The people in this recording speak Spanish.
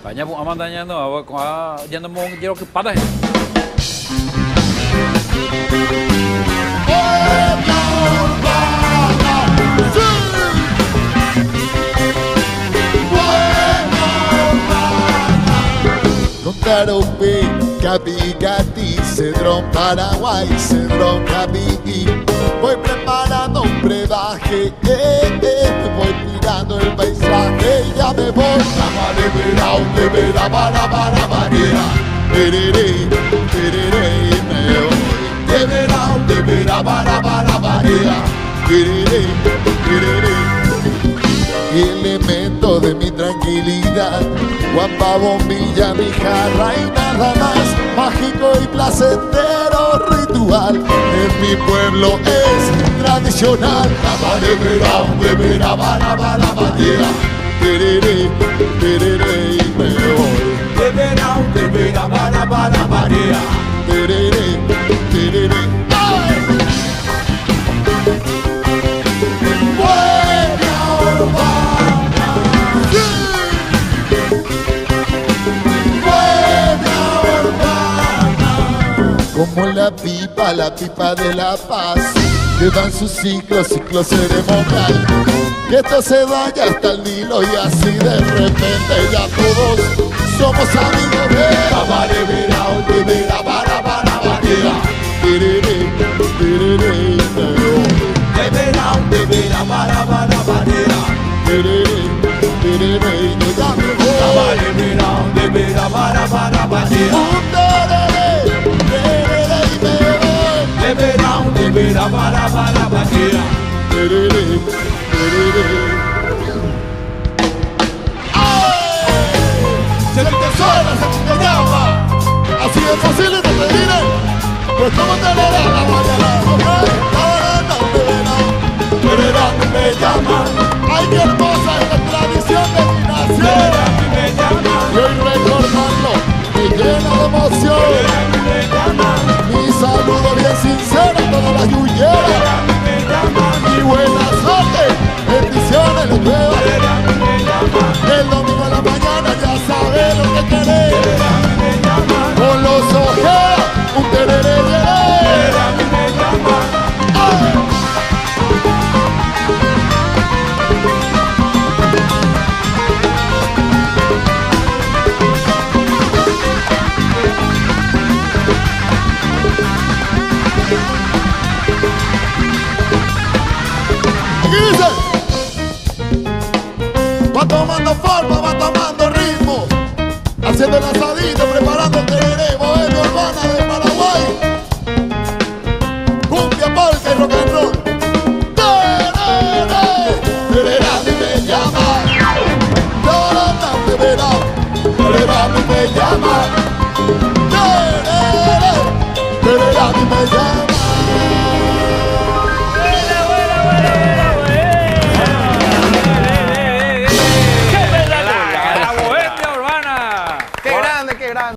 Banyak pun aman tanya tu, jangan mau jeruk ke padah. Taropé, Capi, Cati, Cedrón, Paraguay, Cedrón, Capi, voy preparando un brebaje, voy mirando el paisaje, ya me voy. Vamos a liberar, para, María, tereré, me voy. Libera, para, María, tereré. Elemento de mi tranquilidad, guapa bombilla, mi jarra y nada más, mágico y placentero ritual, en mi pueblo es tradicional. Libera, para, María, tereré, y me voy. Libera, para, María, tereré. ¡Ay! Como la pipa de la paz, que dan sus ciclo ceremonial, que esto se vaya hasta el Nilo y así de repente ya todos somos amigos de Libera, para, María, tereré, Libera, para, María, tereré, yo ya me voy. Libera, para, María, libera, para, María, tereré. Si el tesoro se te llama, así es fácil y no te diré, pues como te le da la mañana, me llaman. Ay, qué hermosa es la tradición de mi nación, y hoy recordarlo me llena de emoción. Mi saludo bien sincero a todas las yuyeras, y buena suerte, bendiciones les veo. El domingo a la mañana ya sabes lo que querés, con los ojeros un tereré llené. Va tomando forma, va tomando ritmo, haciendo la